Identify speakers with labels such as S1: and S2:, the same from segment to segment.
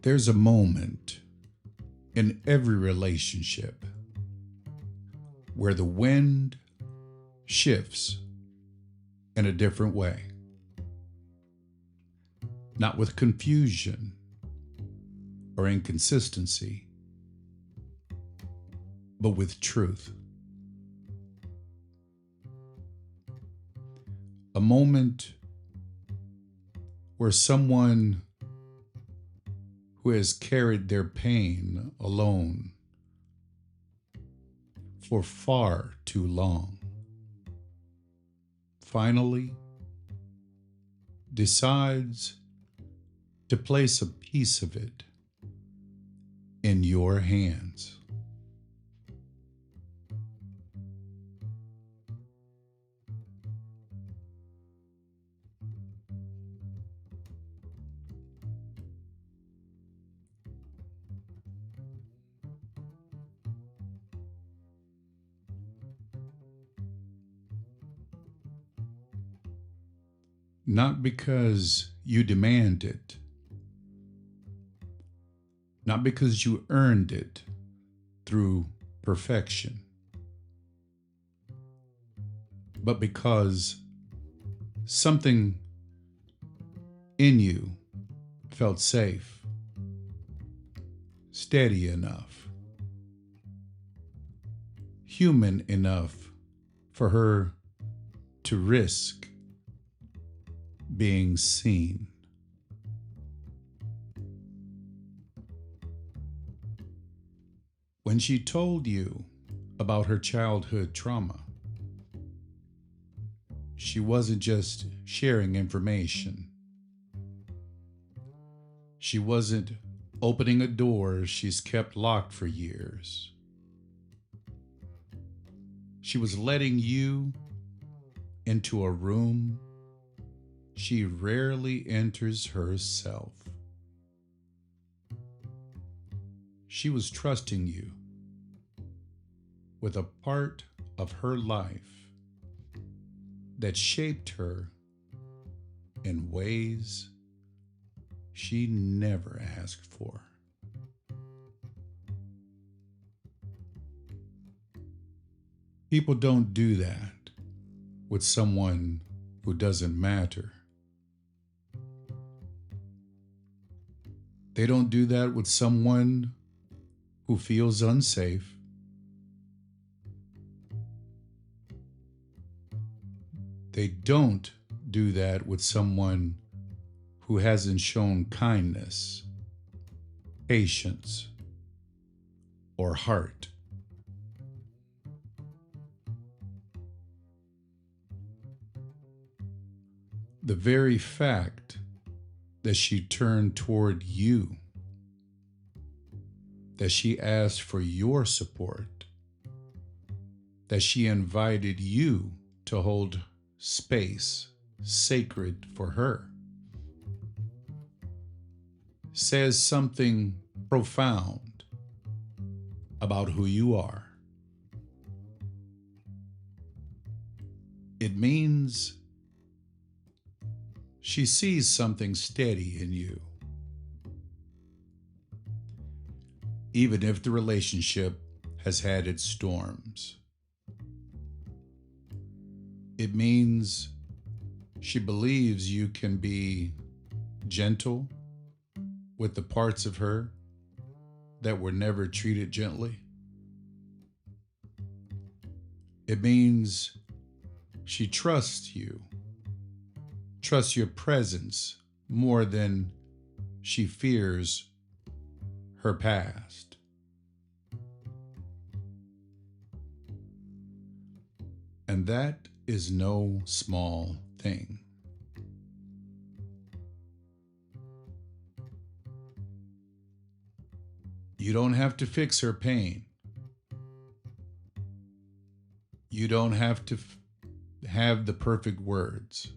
S1: There's a moment in every relationship where the wind shifts in a different way. Not with confusion or inconsistency, but with truth. A moment where someone who has carried their pain alone for far too long finally decides to place a piece of it in your hands. Not because you demand it, not because you earned it through perfection, but because something in you felt safe, steady enough, human enough for her to risk being seen. When she told you about her childhood trauma, she wasn't just sharing information. She wasn't opening a door she's kept locked for years. She was letting you into a room she rarely enters herself. She was trusting you with a part of her life that shaped her in ways she never asked for. People don't do that with someone who doesn't matter. They don't do that with someone who feels unsafe. They don't do that with someone who hasn't shown kindness, patience, or heart. The very fact that she turned toward you, that she asked for your support, that she invited you to hold space sacred for her, says something profound about who you are. It means she sees something steady in you, even if the relationship has had its storms. It means she believes you can be gentle with the parts of her that were never treated gently. It means she trusts you, trusts your presence more than she fears her past. And that is no small thing. You don't have to fix her pain. You don't have to have the perfect words.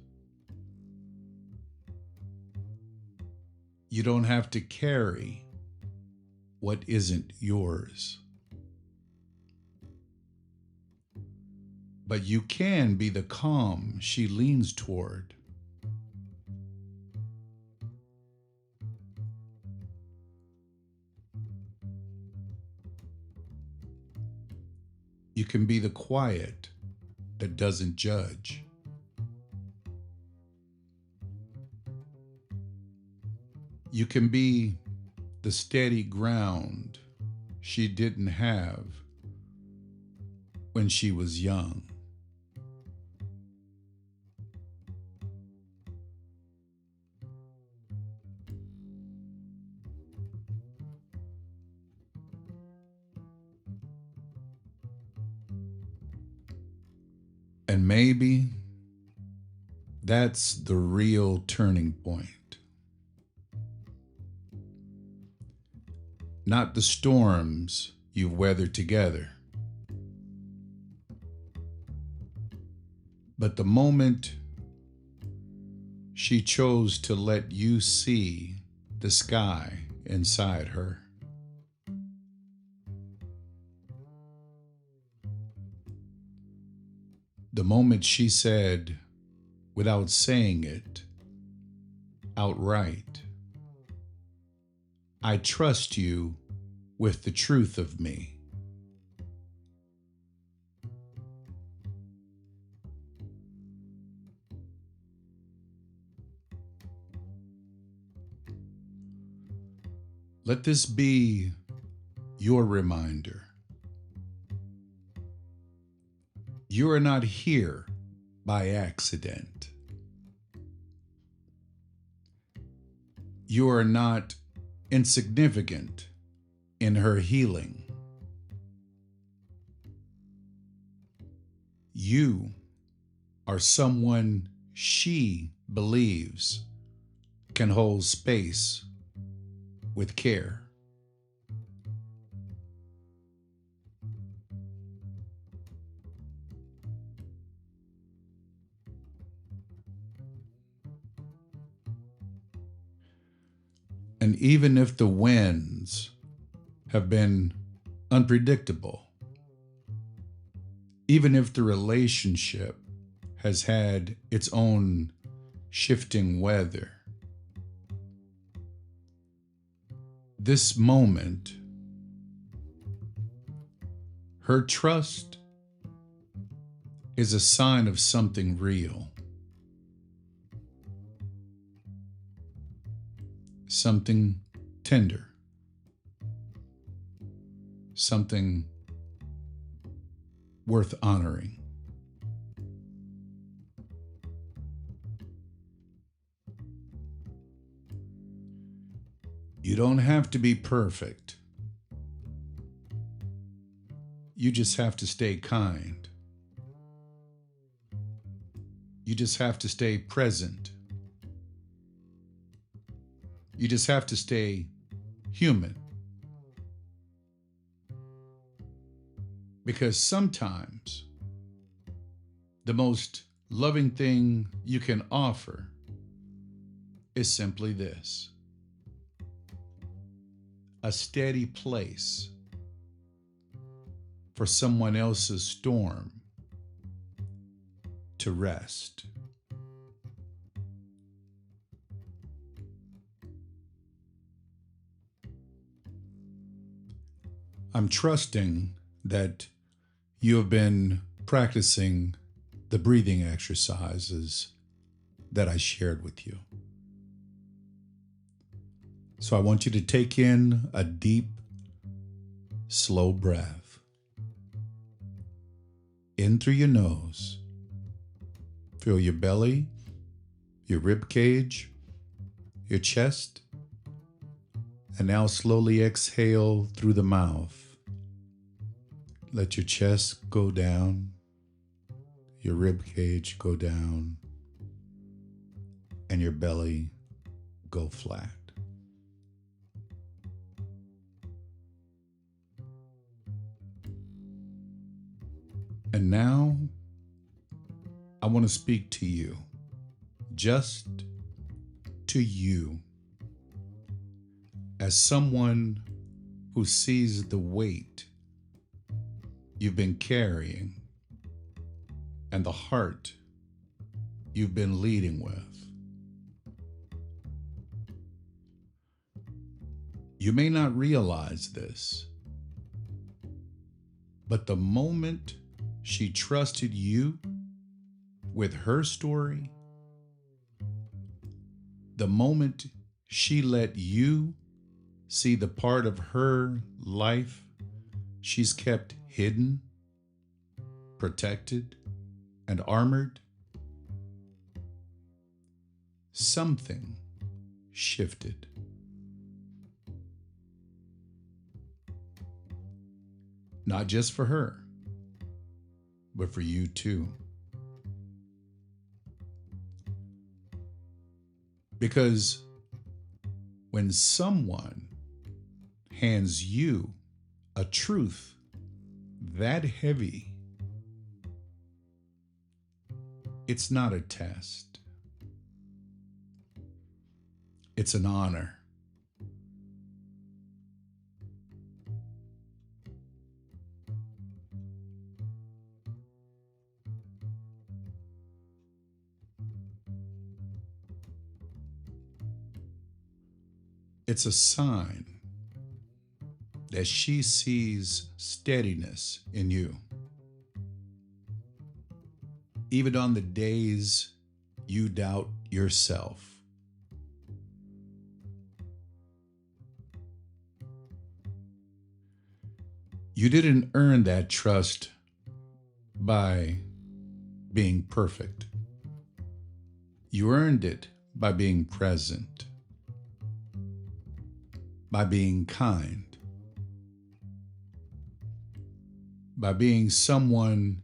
S1: You don't have to carry what isn't yours. But you can be the calm she leans toward. can be the quiet that doesn't judge. You can be the steady ground she didn't have when she was young. And maybe that's the real turning point. Not the storms you've weathered together, but the moment she chose to let you see the sky inside her. The moment she said, without saying it outright, I trust you with the truth of me. Let this be your reminder. You are not here by accident. You are not insignificant in her healing. You are someone she believes can hold space with care. And even if the winds have been unpredictable, even if the relationship has had its own shifting weather, this moment, her trust is a sign of something real. Something tender, something worth honoring. You don't have to be perfect. You just have to stay kind. You just have to stay present. You just have to stay human. Because sometimes the most loving thing you can offer is simply this: a steady place for someone else's storm to rest. I'm trusting that you have been practicing the breathing exercises that I shared with you. So I want you to take in a deep, slow breath. In through your nose. Feel your belly, your rib cage, your chest. And now slowly exhale through the mouth. Let your chest go down, your rib cage go down, and your belly go flat. And now I want to speak to you, just to you, as someone who sees the weight you've been carrying and the heart you've been leading with. You may not realize this, but the moment she trusted you with her story, the moment she let you see the part of her life she's kept hidden, protected, and armored, something shifted. Not just for her, but for you too. Because when someone hands you a truth that heavy, it's not a test. It's an honor. It's a sign that she sees steadiness in you. Even on the days you doubt yourself. You didn't earn that trust by being perfect. You earned it by being present, by being kind, by being someone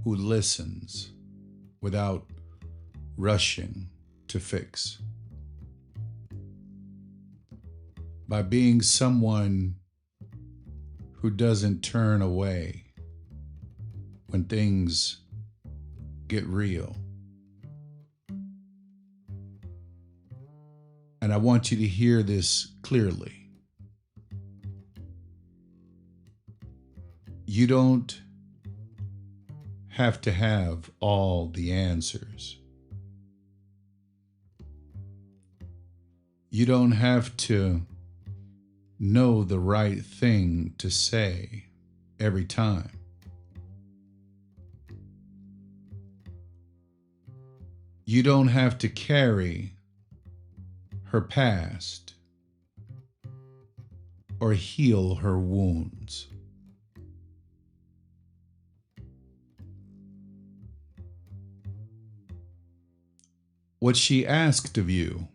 S1: who listens without rushing to fix, by being someone who doesn't turn away when things get real. And I want you to hear this clearly. You don't have to have all the answers. You don't have to know the right thing to say every time. You don't have to carry her past or heal her wounds. What she asked of you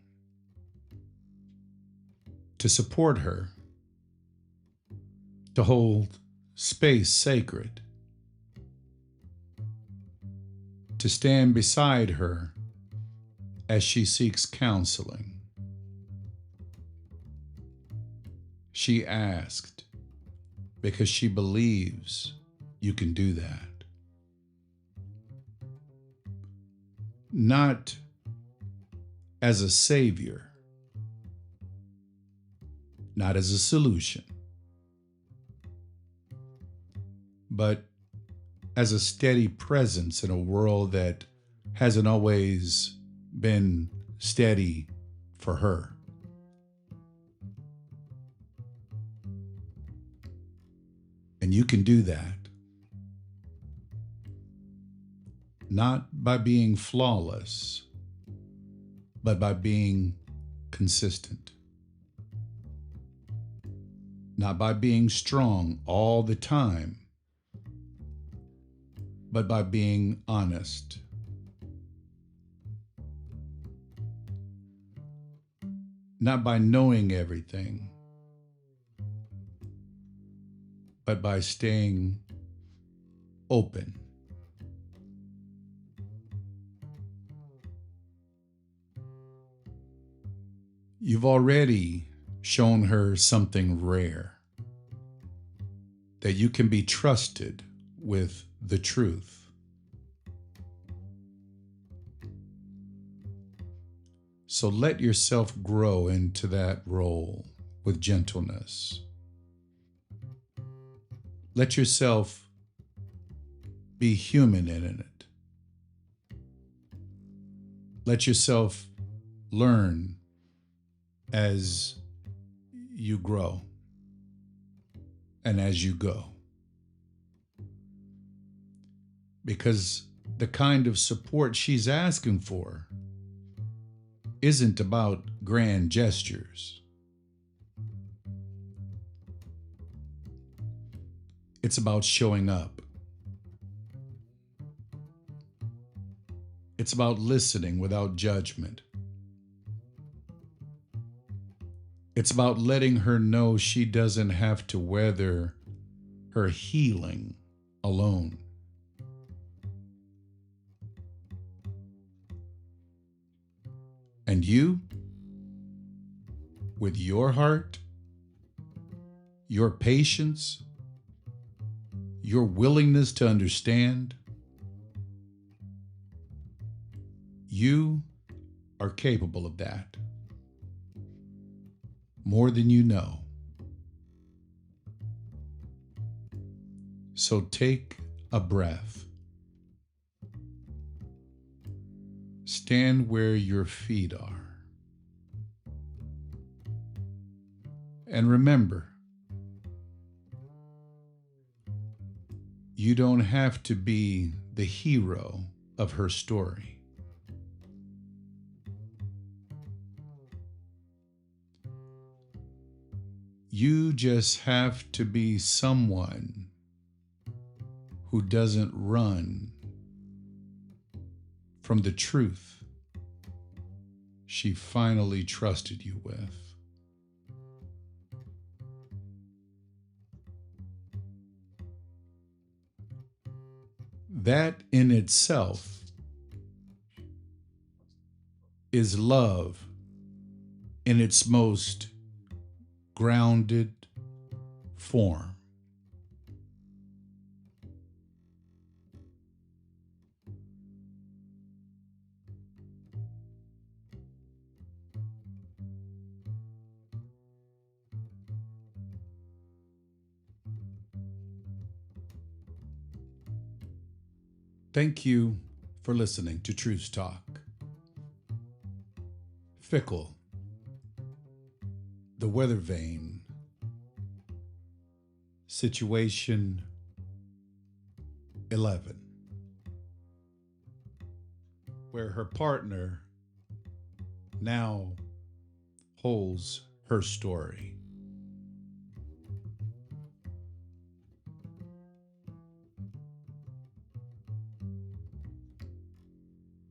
S1: to support her, to hold space sacred, to stand beside her as she seeks counseling. She asked because she believes you can do that. Not as a savior, not as a solution, but as a steady presence in a world that hasn't always been steady for her. And you can do that, not by being flawless, but by being consistent. Not by being strong all the time, but by being honest. Not by knowing everything, but by staying open. You've already shown her something rare, that you can be trusted with the truth. So let yourself grow into that role with gentleness. Let yourself be human in it. Let yourself learn as you grow and as you go. because the kind of support she's asking for isn't about grand gestures. It's about showing up. It's about listening without judgment. It's about letting her know she doesn't have to weather her healing alone. And you, with your heart, your patience, your willingness to understand, you are capable of that. More than you know. So take a breath. Stand where your feet are. And remember, you don't have to be the hero of her story. You just have to be someone who doesn't run from the truth she finally trusted you with. That in itself is love in its most grounded form. Thank you for listening to Truth Talk. Fickle, the weather vane, situation 11, where her partner now holds her story.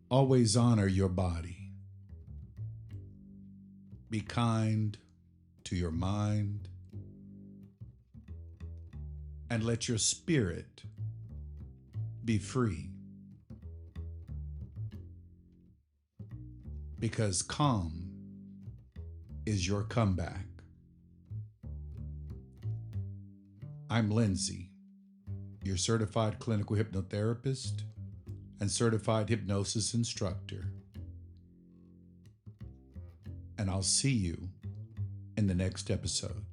S1: Always honor your body. Be kind to your mind, and let your spirit be free. Because calm is your comeback. I'm Lindsay, your certified clinical hypnotherapist and certified hypnosis instructor. And I'll see you in the next episode.